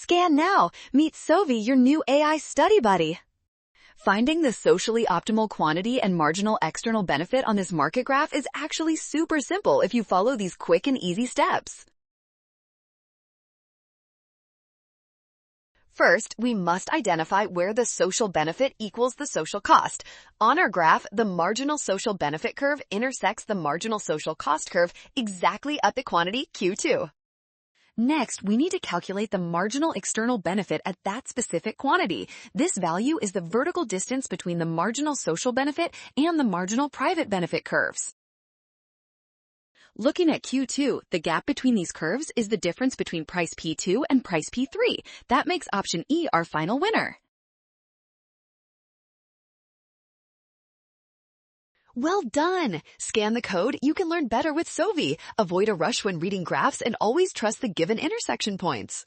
Scan now. Meet Sovi, your new AI study buddy. Finding the socially optimal quantity and marginal external benefit on this market graph is actually super simple if you follow these quick and easy steps. First, we must identify where the social benefit equals the social cost. On our graph, the marginal social benefit curve intersects the marginal social cost curve exactly at the quantity Q2. Next, we need to calculate the marginal external benefit at that specific quantity. This value is the vertical distance between the marginal social benefit and the marginal private benefit curves. Looking at Q2, the gap between these curves is the difference between price P2 and price P3. That makes option E our final winner. Well done! Scan the code, you can learn better with Sovi. Avoid a rush when reading graphs and always trust the given intersection points.